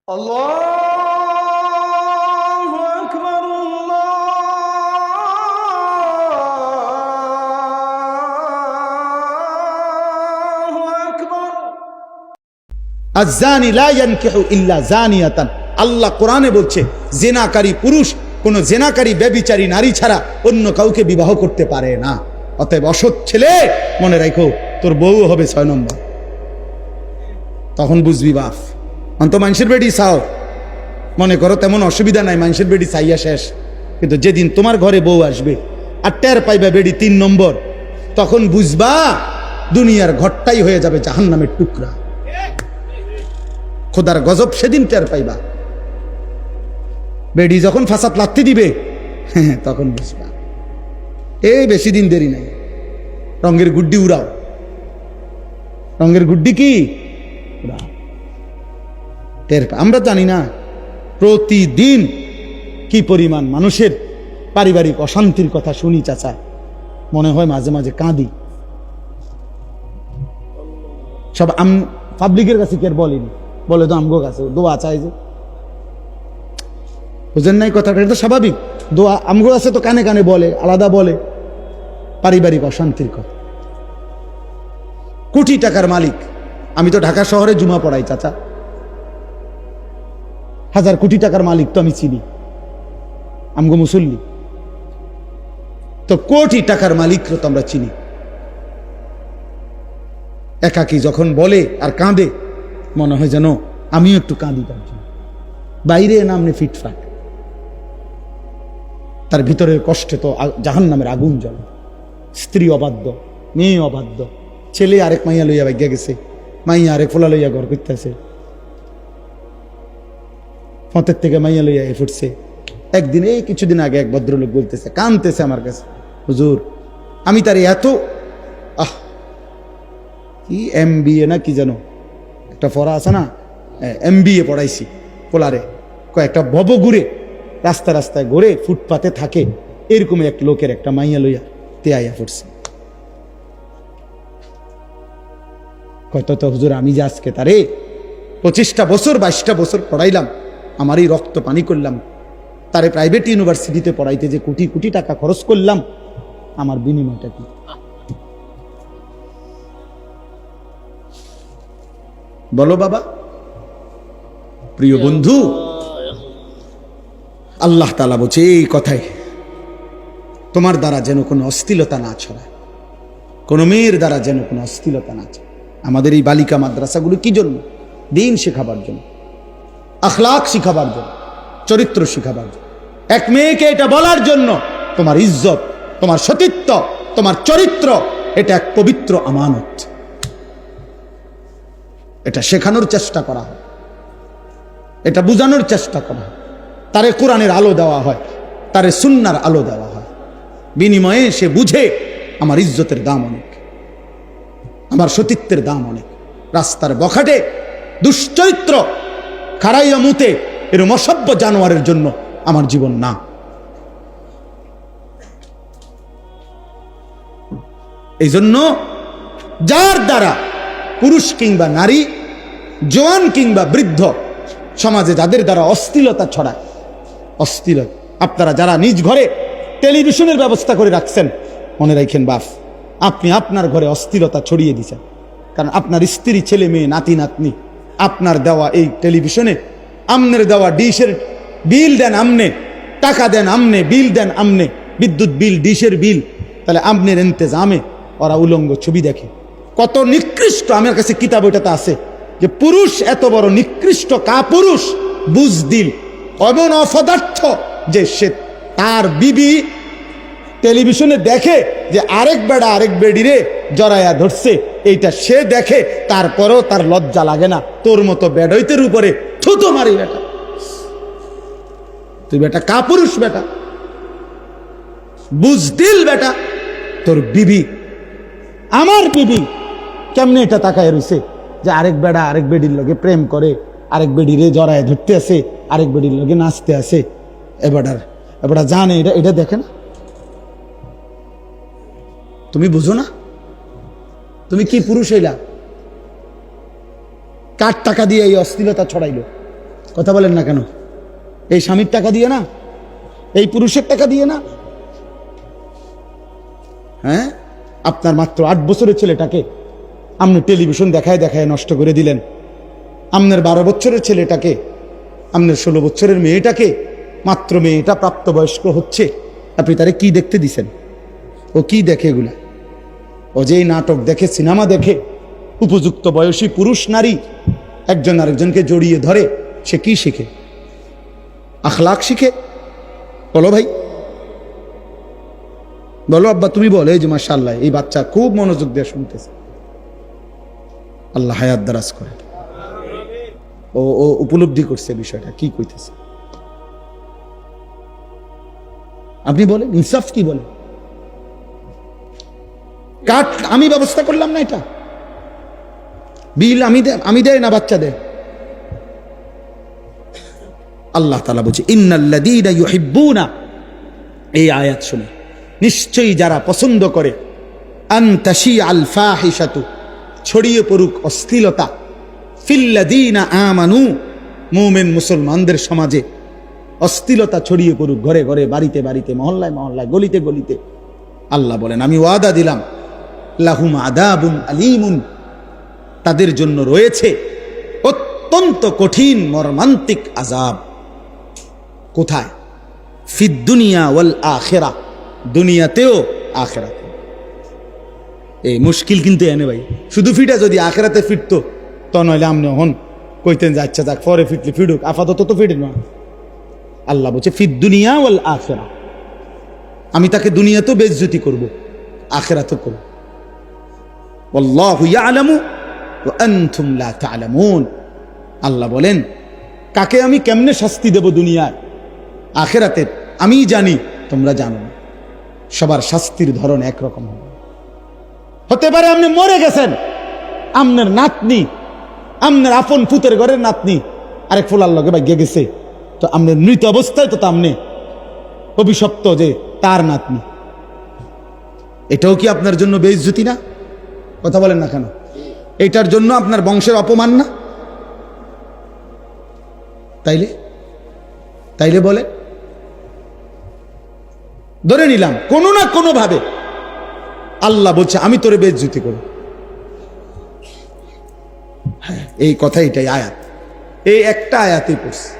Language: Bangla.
আল্লাহু আকবার, আল্লাহু আকবার। আয-যানি লা ইয়ানকিহু ইল্লা যানিয়াতান। আল্লাহ কোরআনে বলছে জিনাকারী পুরুষ কোন জিনাকারী ব্যভিচারী নারী ছাড়া অন্য কাউকে বিবাহ করতে পারে না। অতএব অসৎ ছেলে মনে রাখো তোর বউ হবে 6 নম্বর। তখন বুঝবি বাপ অন্ত মানুষের বেডি চাও, মনে করো তেমন অসুবিধা নাই, মানুষের বেডি চাইয়া শেষ। কিন্তু যেদিন তোমার ঘরে বউ আসবে আর টের পাইবা বেডি 3 নম্বর, তখন বুঝবা দুনিয়ার ঘরটাই হয়ে যাবে জাহান্নামের টুকরা। খোদার গজব সেদিন টের পাইবা। বেডি যখন ফাসাদ লাগতে দিবে তখন বুঝবা এই বেশি দিন দেরি নাই। রঙের গুড্ডি উড়াও, রঙের গুড্ডি কি উড়াও। আমরা জানি না প্রতিদিন কি পরিমাণ মানুষের পারিবারিক অশান্তির কথা শুনি চাচা, মনে হয় মাঝে মাঝে কাঁদি। সব পাবলিকের কাছে কে বলেনি, বলে তো আমগো কাছে দোয়া চাই যে, বুঝেন নাই কথাটা? এটা তো স্বাভাবিক। দোয়া আমগো কাছে তো কানে কানে বলে, আলাদা বলে পারিবারিক অশান্তির কথা। কোটি টাকার মালিক, আমি তো ঢাকা শহরে জুমা পড়াই চাচা, 1000 কোটি টাকার মালিক তো আমি চিনি, আমগো মুসল্লি তো কোটি টাকার মালিক তো আমরা চিনি। একাকি যখন বলে আর কাঁদে মনে হয় যেন আমিও একটু কাঁদি তার জন্য। বাইরে নামনে ফিটফাট, তার ভিতরের কষ্টে তো জাহান্নামের আগুন জ্বলে। স্ত্রী অবাধ্য, মেয়ে অবাধ্য, ছেলে আরেক মাইয়া লইয়া ভাগ্যা গেছে, মাইয়া আরেক ফোলা লইয়া ঘর করতেছে, ফতের থেকে মাইয়া লইয়া ফুটছে। একদিন এই কিছুদিন আগে এক ভদ্রলোক বলতেছে, কানতেছে আমার কাছে, হুজুর আমি তার এত কি MBA না কি যেন একটা পড়া আছে না, MBA পড়াইছি পোলারে, কয়েকটা ভব ঘুরে রাস্তা রাস্তায় ঘুরে ফুটপাতে থাকে, এরকম এক লোকের একটা মাইয়া লইয়া তেয়াইয়া ফুটছে। কত তো হুজুর আমি যে আজকে তারে 25টা বছর 22টা বছর পড়াইলাম, আমারই রক্ত পানি করলাম, তারে প্রাইভেট ইউনিভার্সিটিতে পড়াইতে যে কোটি কোটি টাকা খরচ করলাম, আমার বিনিময়টা কি? বলো বাবা। প্রিয় বন্ধু, আল্লাহ তাআলা বলছে এই কথাই, তোমার দ্বারা যেন কোনো অস্থিরতা না ছড়ায়, কোনো মেয়ের দ্বারা যেন কোনো অস্থিরতা না ছড়ায়। আমাদের এই বালিকা মাদ্রাসাগুলো কি জন্য? দিন শেখাবার জন্য, আখলাক শিখাবার জন্য, চরিত্র শিখাবার জন্য। এক মেয়েকে এটা বলার জন্য তোমার ইজ্জত, তোমার সতীত্ব, তোমার চরিত্র এটা এক পবিত্র আমানত, এটা শেখানোর চেষ্টা করা হয়, এটা বুঝানোর চেষ্টা করা হয়। তারে কোরআনের আলো দেওয়া হয়, তারে সুন্নার আলো দেওয়া হয়, বিনিময়ে সে বুঝে আমার ইজ্জতের দাম অনেক, আমার সতীত্বের দাম অনেক। রাস্তার বখাটে দুশ্চরিত্র খারাইয়া মুতে এরম অসভ্য জানোয়ারের জন্য আমার জীবন না। এই জন্য যার দ্বারা পুরুষ কিংবা নারী, জওয়ান কিংবা বৃদ্ধ, সমাজে যাদের দ্বারা অশ্লীলতা ছড়ায়, অশ্লীলতা, আপনারা যারা নিজ ঘরে টেলিভিশনের ব্যবস্থা করে রাখছেন, মনে রাখেন বাপ, আপনি আপনার ঘরে অশ্লীলতা ছড়িয়ে দিচ্ছেন। কারণ আপনার স্ত্রী, ছেলে মেয়ে, নাতি নাতনি আপনার দেওয়া এই টেলিভিশনে, আমনের দেওয়া ডিশের বিল দেন আমনে, টাকা দেন আমনে, বিল দেন আমনে, বিদ্যুৎ বিল, ডিশের বিল, তাহলে আমনের ইন্তেজামে ওরা উলঙ্গ ছবি দেখে। কত নিকৃষ্ট! আমার কাছে কিতাব ওইটাতে আছে যে পুরুষ এত বড় নিকৃষ্ট কাপুরুষ, বুজদিল, এমন অপদার্থ যে সে তার বিবি টেলিভিশনে দেখে যে আরেক বেড়া আরেক বেডিরে জড়াইয়া ধরছে, এইটা সে দেখে, তারপরেও তার লজ্জা লাগে না। তোর মতো বেডইতের উপরে থুতো মারি বেটা, তুই বেটা কাপুরুষ, বেটা বুজদিল, বেটা তোর বিবি, আমার বিবি কেমনে এটা তাকায় রয়েছে যে আরেক বেড়া আরেক বেডির লগে প্রেম করে, আরেক বেডিরে জড়ায় ধরতে আসে, আরেক বেডির লগে নাচতে আসে। এবার জানে এটা, এটা দেখে না? তুমি বুঝো না? তুমি কি পুরুষ হইলা? কার টাকা দিয়ে এই অশ্লীলতা ছড়াইলো? কথা বলেন না কেন? এই স্বামীর টাকা দিয়ে না, এই পুরুষের টাকা দিয়ে না। হ্যাঁ, আপনার মাত্র 8 বছরের ছেলেটাকে আপনি টেলিভিশন দেখায় দেখায় নষ্ট করে দিলেন। আপনার 12 বছরের ছেলেটাকে, আপনার 16 বছরের মেয়েটাকে, মাত্র মেয়েটা প্রাপ্তবয়স্ক হচ্ছে, আপনি তারে কি দেখতে দিছেন? ও কি দেখে এগুলা? ও যেই নাটক দেখে, সিনেমা দেখে, উপযুক্ত বয়সী পুরুষ নারী একজন আরেকজনকে জড়িয়ে ধরে, সে কি শিখে? আখলাক শিখে? বলো ভাই, বলো আব্বা, তুমি বলো। এই যে মাশাআল্লাহ, এই বাচ্চা খুব মনোযোগ দিয়ে শুনতেছে, আল্লাহ হায়াত দারাজ করে। ও ও উপলব্ধি করছে বিষয়টা, কি কইতেছে। আপনি বলেন, ইনসাফ কি বলে? কাট আমি ব্যবস্থা করলাম না, এটা বিল আমি দেয় না, বাচ্চা দেয়। আল্লাহ তাআলা বলছে ইন্নাল্লাযীনা ইউহিব্বুনা, এই আয়াত শুনে নিশ্চয়ই যারা পছন্দ করে, আন তাশিআল ফাহিশাতু, ছড়িয়ে পড়ুক অশ্লীলতা, ফিল্লাযীনা আমানু, মুমিন মুসলমানদের সমাজে অশ্লীলতা ছড়িয়ে পড়ুক, ঘরে ঘরে, বাড়িতে বাড়িতে, মহল্লায় মহল্লায়, গলিতে গলিতে। আল্লাহ বলেন আমি ওয়াদা দিলাম, লাহুম আযাবুন আলীমুন, তাদের জন্য রয়েছে অত্যন্ত কঠিন মর্মান্তিক আযাব। কোথায়? ফিদ দুনিয়া ওয়াল আখিরা, দুনিয়াতেও আখিরাতেও। এই মুশকিল কিন্তু এনে ভাই, শুধু ফিটা যদি আখিরাতে ফিরতো তো নইলে আমনে হন কইতেন যে আচ্ছা যাক, পরে ফিটলে ফিডুক, আপাতত তো ফিরে না। আল্লাহ বলছে ফিদ দুনিয়া ওয়াল আখিরা, আমি তাকে দুনিয়াতেও বেইজ্জতি করব, আখিরাতেও করব। আল্লাহু ইয়ালামু ওয়া আনতুম লা তা'লামুন, আল্লাহ বলেন কাকে আমি কেমনে শাস্তি দেব দুনিয়ায়, আখিরাতে আমি জানি, তোমরা জানো না। সবার শাস্তির ধরন একরকম হবে। হতে পারে আপনি মরে গেছেন, আপনার নাতনি, আপনার আপন পুতের ঘরের নাতনি আরেক ফুলার লগে ভাগ্যে গেছে, তো আপনার মৃত অবস্থায় তো আপনি অভিশপ্ত যে তার নাতনি, এটাও কি আপনার জন্য বেইজ্জতি না? কথা বলেন না কেন? এটার জন্য আপনার বংশের অপমান না? তাইলে বলে, ধরে নিলাম কোনো না কোনো ভাবে আল্লাহ বলছে আমি তোরে বেইজ্জতি করব। হ্যাঁ, এই কথা, এটাই আয়াত, এই একটা আয়াতেই পড়ছে।